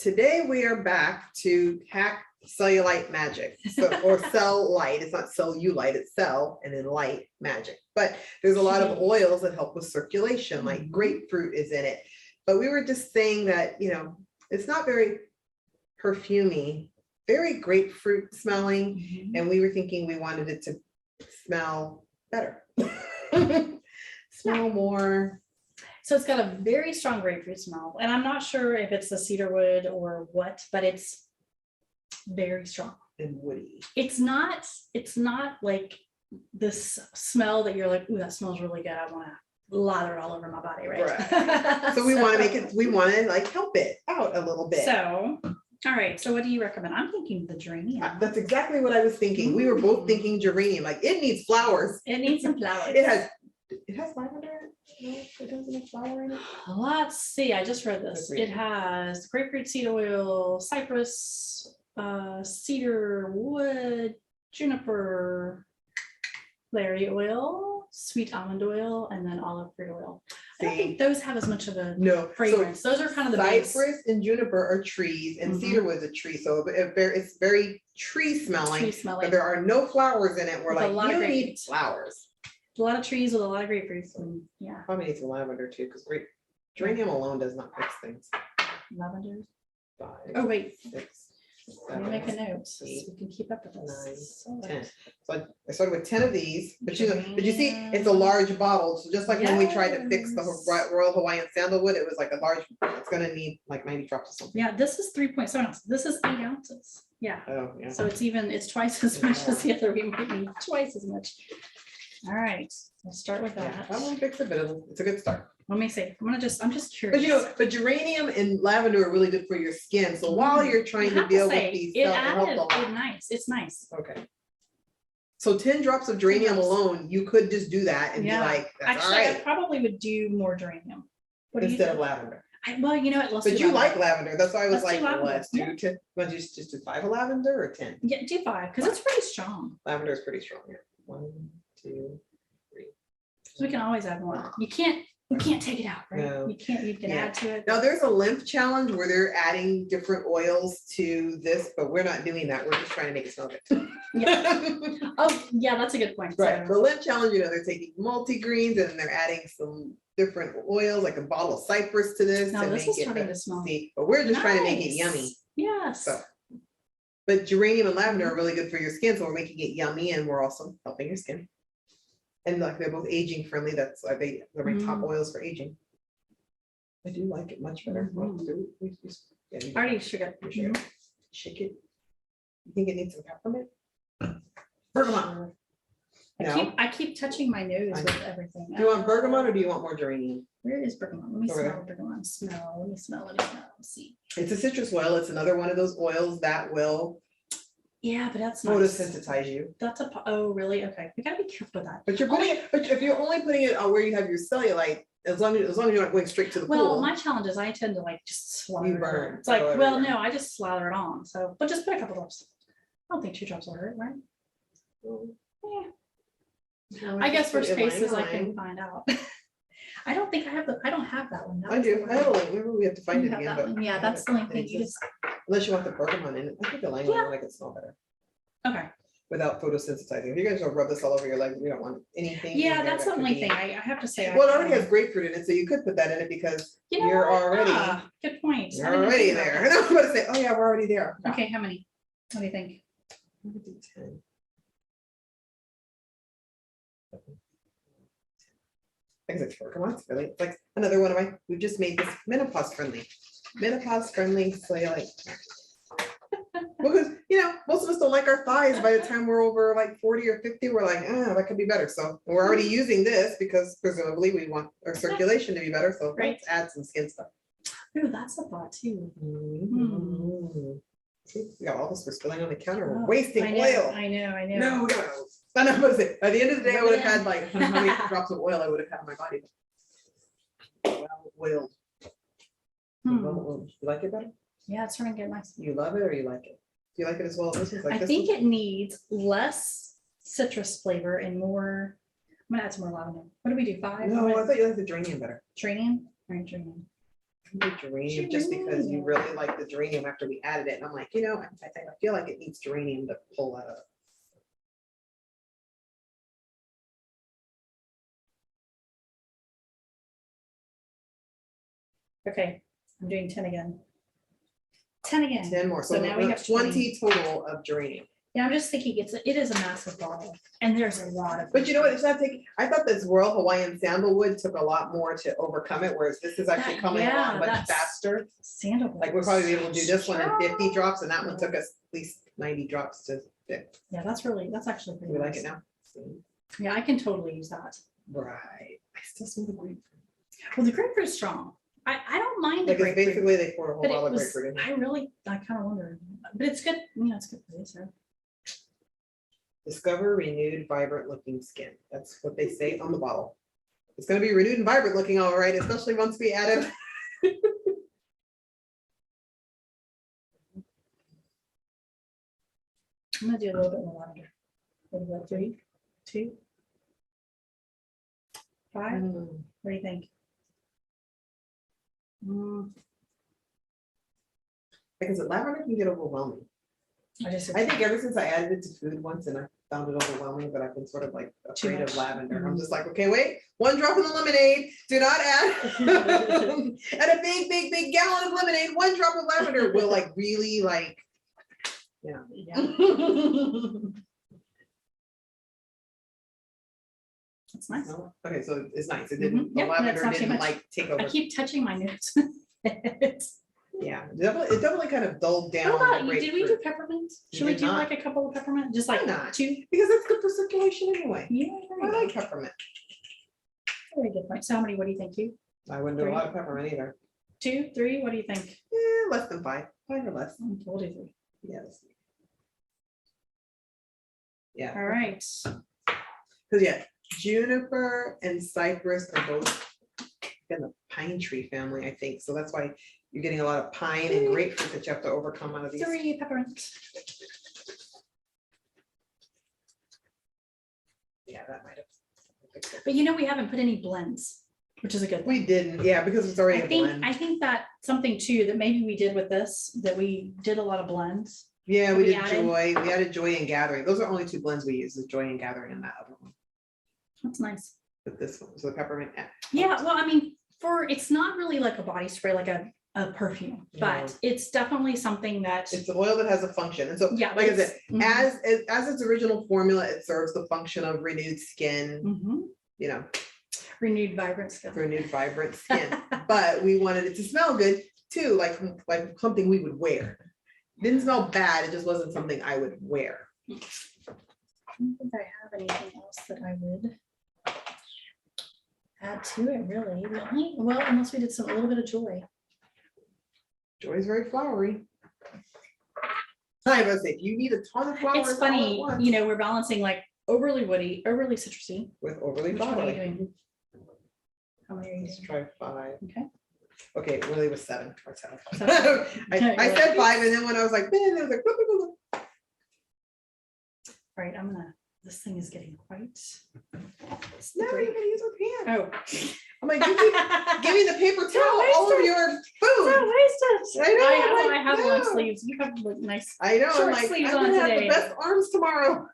Today we are back to hack Cel Lite Magic, or Cel Lite. It's not cellulite, it's cell and then light magic. But there's a lot of oils that help with circulation, like grapefruit is in it. But we were just saying that, it's not very perfumey, very grapefruit smelling, and we were thinking we wanted it to smell better, smell more. So it's got a very strong grapefruit smell, and I'm not sure if it's the cedarwood or what, but it's very strong And woody. It's not like this smell that you're like, ooh, that smells really good, I want to lather it all over my body, right? So we want to make it, we want to like help it out a little bit. So all right, so what do you recommend? I'm thinking the geranium. That's exactly what I was thinking. We were both thinking geranium, like it needs flowers. It needs some flowers. It has lavender in it? No, it doesn't have flower in it. Let's see, I just read this. It has grapefruit seed oil, cypress, cedarwood, juniper, Clary oil, sweet almond oil, and then olive fruit oil. I don't think those have as much of a fragrance. So those are kind of the cypress base. and juniper are trees, and cedarwood's a tree, so it's very tree smelling. But there are no flowers in it. We're like, you need flowers. A lot of trees with a lot of grapefruits, and yeah. Probably needs some lavender too, because geranium alone does not fix things. Lavender. 5, oh wait, 6, let me make a note so we can keep up with 9, this. 10. So I started with 10 of these, but you see, it's a large bottle. So just like when we tried to fix the Royal Hawaiian Sandalwood, it was like a large. It's gonna need like 90 drops or something. Yeah, this is 3.7 ounces. This is 8 ounces. Yeah. Oh yeah. So it's twice as much as the other. We might need twice as much. All right, we'll start with that. I won't fix it, but it's a good start. Let me see. I'm just curious. But geranium and lavender are really good for your skin. So while you're trying to deal with these stuff, it helps a lot. It's nice. Okay. So 10 drops of geranium alone, you could just do that and be like, that's all right. I probably would do more geranium. Instead of lavender. Well, you know what? But you like lavender. That's why I was like, let's do 10. Want to just do 5 of lavender or 10? Yeah, do 5 because it's pretty strong. Lavender is pretty strong. Yeah. 1, 2, 3. So we can always add more. You can't take it out, right? No. You can add to it. Now there's a lymph challenge where they're adding different oils to this, but we're not doing that. We're just trying to make it smell good. Yeah. Oh, yeah, that's a good point. Right. So, The lymph challenge, they're taking multi-greens and they're adding some different oils, like a bottle of cypress to this. now to this make is it starting to smell. but we're just trying to make it yummy. Yes. So, but geranium and lavender are really good for your skin, so we're making it yummy and we're also helping your skin. And like they're both aging friendly. They're my top oils for aging. I do like it much better. Already sugar. Shake it. You think it needs some peppermint? Bergamot. No. I keep touching my nose with everything. Do you want bergamot or do you want more geranium? Where is bergamot? Let me Over smell bergamot. Let me smell. Let's see. It's a citrus oil. It's another one of those oils that will Yeah, but that's nice. photosynthesize you. That's oh really? Okay, we gotta be careful with that. But if you're only putting it on where you have your cellulite, as long as you're not going straight to the Well, pool. my challenge is I tend to like just slather You it burn. on. It's like, well, everywhere. no, I just slather it on. So, but just put a couple drops. I don't think 2 drops will hurt, right? Yeah. I guess worst case is I can find out. I don't think I have I don't have that one. I do. I have a link. Maybe we have to find You it have again. that But one. Yeah, that's the only thing you just. Unless you want the bergamot in it. I think the language Yeah. one I can smell better Okay. without photosynthesizing. If you're gonna rub this all over your legs, you don't want anything. in Yeah, there that's that the could only be- thing I have to say. Well, it already has grapefruit in it, so you could put that in it because You know you're what? already Good point. you're I didn't already think about there. that. And I was about to say, oh yeah, we're already there. Okay, how many? What do you think? I'm gonna do 10. I guess it's bergamot. Really, it's like another one of we just made this menopause friendly Cel Lite. Because most of us don't like our thighs by the time we're over like 40 or 50. We're like, that could be better. So we're already using this because presumably we want our circulation to be better. So let's add some skin stuff. Ooh, that's a thought too. See, we got all this we're spilling on the counter. We're Oh, wasting oil. I know. No. I know, what is it? By the end of the day, I would have had like how many drops of oil I would have had on my body. Well oiled. You like it better? Yeah, it's starting to get nice. You love it or you like it? Do you like it as well? This is like I think it needs less citrus flavor and more. I'm gonna add some more lavender. What do we do? 5? No, I thought you liked the geranium better. Geranium. All right, geranium. The geranium, just because you really like the geranium after we added it. And I'm like, you know, I feel like it needs geranium to pull that up. Okay, I'm doing 10 again. 10 again. 10 more. So now we have 20 total of geranium. Yeah, I'm just thinking it is a massive bottle, and there's a lot of. But you know what? It's not taking. I thought this Royal Hawaiian Sandalwood took a lot more to overcome it, whereas this is actually coming along much faster. Sandalwood. Like we're probably be able to do this one in 50 drops, and that one took us at least 90 drops to fix. Yeah, that's actually pretty We nice. like it now. Yeah, I can totally use that. Right. I still smell the grapefruit. Well, the grapefruit's strong. I don't mind the Like grapefruit. basically they pour a whole But bottle it of was, grapefruit in. I kind of wonder, but it's good. Yeah, it's good for you, so. Discover renewed, vibrant looking skin. That's what they say on the bottle. It's going to be renewed and vibrant looking, all right, especially once we add it. I'm gonna do a little bit more lavender. What about 3, 2, 5? What do you think? Because lavender can get overwhelming. I think ever since I added it to food once and I found it overwhelming, but I've been sort of like afraid of lavender. I'm just like, okay, wait, 1 drop in the lemonade. Do not add. And a big gallon of lemonade, 1 drop of lavender will like really like, yeah. That's nice. Okay, so it's nice. It didn't, the lavender didn't like take over. I keep touching my notes. Yeah, it definitely kind of dulled down. How about you? Did we do peppermint? Should we do not. like a couple of peppermint? Just like not? 2? Because that's good for circulation anyway. Yeah, I like peppermint. very good point. So how many? What do you think? 2? I wouldn't do 3? a lot of peppermint either. 2, 3? What do you think? Yeah, less than 5. 5 or less. We'll do 3. Yes. Yeah. All right. Because yeah, juniper and cypress are both in the pine tree family, I think. So that's why you're getting a lot of pine and grapefruit that you have to overcome out of these. 3 peppermint. Yeah, that might have. But you know, we haven't put any blends, which is a good thing. We didn't, yeah, because it's already a blend. I think that something too that maybe we did with this, that we did a lot of blends. Yeah, we did joy. We added joy and gathering. Those are only 2 blends we use, is joy and gathering and that other one. That's nice. But this one, so the peppermint. Yeah, well, I mean, it's not really like a body spray, like a perfume, but it's definitely something that it's the oil that has a function. And so, yeah, like I said, as its original formula, it serves the function of renewed skin, you know, renewed vibrant skin. Renewed vibrant skin. But we wanted it to smell good too, like something we would wear. Didn't smell bad, it just wasn't something I would wear. I don't think I have anything else that I would add to it, really. Well, unless we did a little bit of joy. Joy is very flowery. I was say, if you need a ton of flowers, it's funny, you know, we're balancing like overly woody, overly citrusy with overly flowery. flowery. How many are you Let's doing? try 5. Okay. Okay, it really was 7 or 7. I I said 5, and then when I was like, man, it was like, blah, blah, blah. All right, this thing is getting quite. Now you're gonna use a pan. Oh. I'm like, you keep giving the paper towel all over your food. So wasted. I know. I have long sleeves. You have like nice. I know. Short I'm like, sleeves I'm on gonna have today. the best arms tomorrow.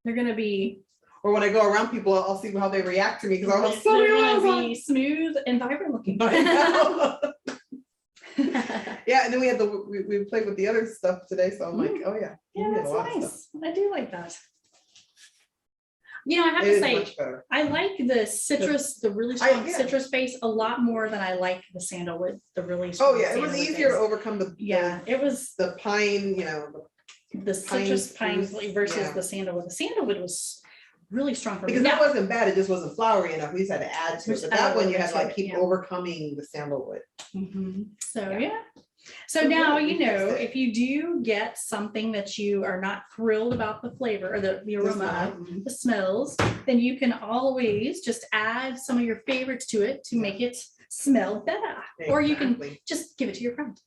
They're gonna be. Or when I go around people, I'll see how they react to me because I'm like, so they're gonna be smooth and vibrant looking. I know. Yeah, and then we had we played with the other stuff today, so I'm like, oh yeah, yeah, that's nice. I do like that. You know, I have to say, I like the citrus, the really strong citrus base a lot more than I like the sandalwood, the really strong. Oh yeah, it was easier to overcome the it was the pine, you know, the citrus pine versus the sandalwood. The sandalwood was really strong for me. Because that wasn't bad, it just wasn't flowery enough. We just had to add to it. But that one you had to like keep overcoming the sandalwood. So yeah. So now, you know, if you do get something that you are not thrilled about the flavor or the aroma, the smells, then you can always just add some of your favorites to it to make it smell better. Or you can Exactly. just give it to your friend.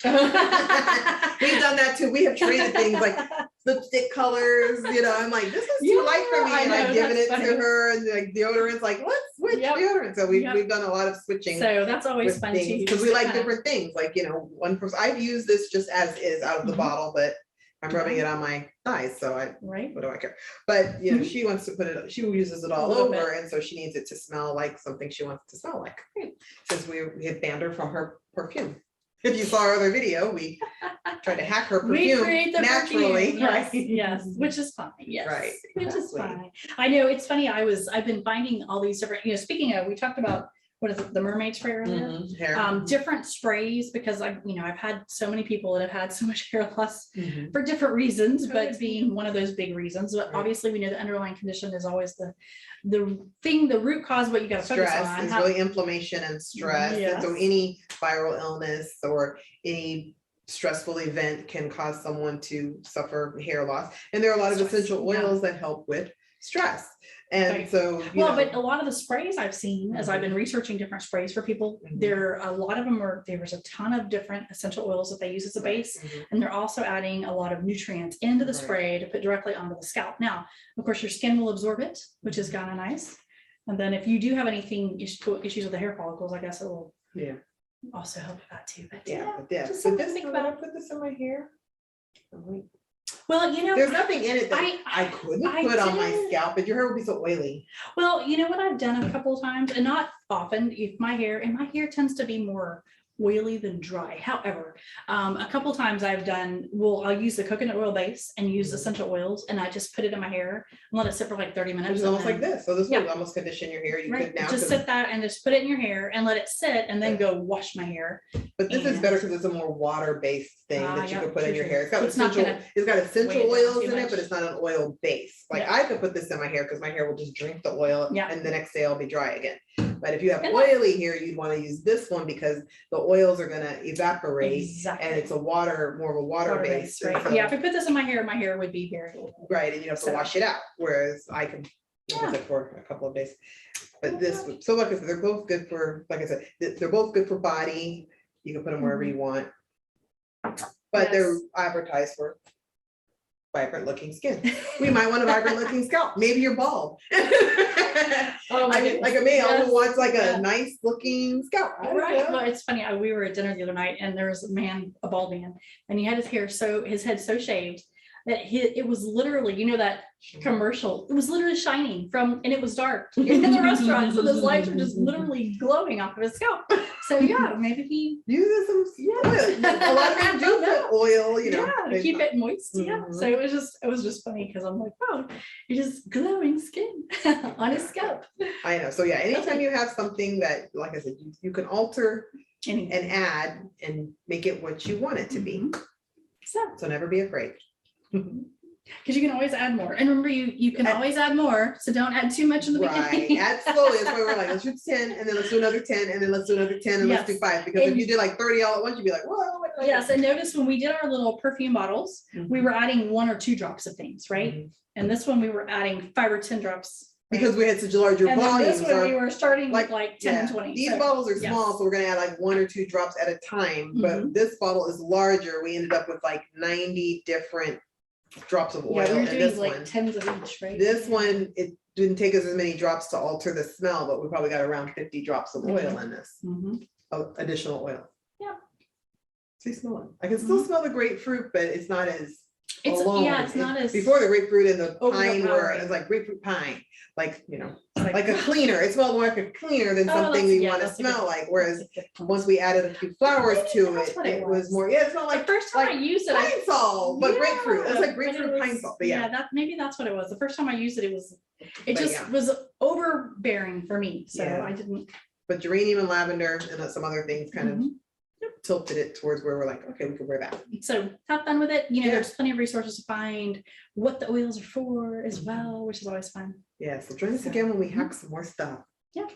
We've done that too. We have traded things like lipstick colors, you know, I'm like, this is too light for me. I And know, I've given it that's to funny. her, and like deodorants, like, let's switch deodorant. So we've done a lot of switching. So that's always fun too. Because we like different things. Like, you know, one person, I've used this just as is out of the bottle, but I'm rubbing it on my thighs. So what do I care? But you know, she wants to put it, she uses it all over. And so she needs it to smell like something she wants to smell like. Since we had banned her from her perfume. If you saw our other video, we tried to hack her perfume naturally. Perfume. Yes, yes, which is fine. Yes, right, which is fine. I know, it's funny. I've been finding all these different, you know, speaking of, we talked about, what is it, the mermaid spray earlier? Different sprays, because I've had so many people that have had so much hair loss for different reasons, but being one of those big reasons. But obviously we know the underlying condition is always the thing, the root cause, what you got to focus on. Stress is really inflammation and stress. And so any viral illness or any stressful event can cause someone to suffer hair loss. And there are a lot of essential oils that help with stress. And so, but a lot of the sprays I've seen as I've been researching different sprays for people, a lot of them there's a ton of different essential oils that they use as a base. And they're also adding a lot of nutrients into the spray to put directly onto the scalp. Now, of course, your skin will absorb it, which is kind of nice. And then if you do have anything issues with the hair follicles, I guess it will also help with that too. But just something to think about. I put this in my hair. Well, you know, there's nothing in it that I couldn't put on my scalp, but your hair would be so oily. Well, you know what I've done a couple of times, and not often, if my hair tends to be more oily than dry. However, a couple of times I've done, I'll use the coconut oil base and use essential oils, and I just put it in my hair and let it sit for like 30 minutes. It's almost like this. So this will almost condition your hair. You could now just sit that and just put it in your hair and let it sit, and then go wash my hair. But this is better because it's a more water-based thing that you can put in your hair. It's got essential oils in it, but it's not an oil base. Like I could put this in my hair because my hair will just drink the oil, and the next day I'll be dry again. But if you have oily hair, you'd want to use this one because the oils are going to evaporate, and it's more of a water base. Right. So, if I put this in my hair would be very oily. Right, and you have to wash it out. Whereas I can use it for a couple of days. But like I said, they're both good for, like I said, they're both good for body. You can put them wherever you want. But they're advertised for vibrant looking skin. We might want a vibrant looking scalp. Maybe you're bald. I mean, like a male who wants like a nice looking scalp. Right. Well, it's funny. We were at dinner the other night, and there was a bald man, and he had his head so shaved that it was literally, that commercial, it was literally shining and it was dark in the restaurant. So those lights were just literally glowing off of his scalp. So maybe he uses some oil. A lot of people do put oil, to keep it moist. So it was just funny because I'm like, wow, you're just glowing skin on his scalp. I know. So anytime you have something that, like I said, you can alter and add and make it what you want it to be. So never be afraid. Because you can always add more, and remember, you can always add more, so don't add too much in the beginning. Add slowly. That's why we're like, let's do 10, and then let's do another 10, and then let's do another 10, and let's do 5. Because if you did like 30 all at once, you'd be like, whoa. Yes, and notice when we did our little perfume bottles, we were adding 1 or 2 drops of things, right? And this one we were adding 5 or 10 drops. Because we had such a larger volume. This one we were starting with like 10 and 20. These bottles are small, so we're gonna add like 1 or 2 drops at a time. But this bottle is larger. We ended up with like 90 different drops of oil. We were doing this like one, tens of each, right? This one, it didn't take us as many drops to alter the smell, but we probably got around 50 drops of oil in this. Additional oil. Yeah. See, smell it. I can still smell the grapefruit, but it's not as it's not as before the grapefruit and the pine were, it's like grapefruit pine, like like a cleaner. It smelled more like a cleaner than something we want to smell like. Whereas once we added a few flowers to it, it was more. It smelled like the first time I used it, pine salt, but grapefruit. It's like grapefruit pine salt. But maybe that's what it was. The first time I used it, it just was overbearing for me. So I didn't. But geranium and lavender and some other things kind of tilted it towards where we're like, okay, we can wear that. So have fun with it. There's plenty of resources to find what the oils are for as well, which is always fun. Yeah, so join us again when we hack some more stuff. Yeah.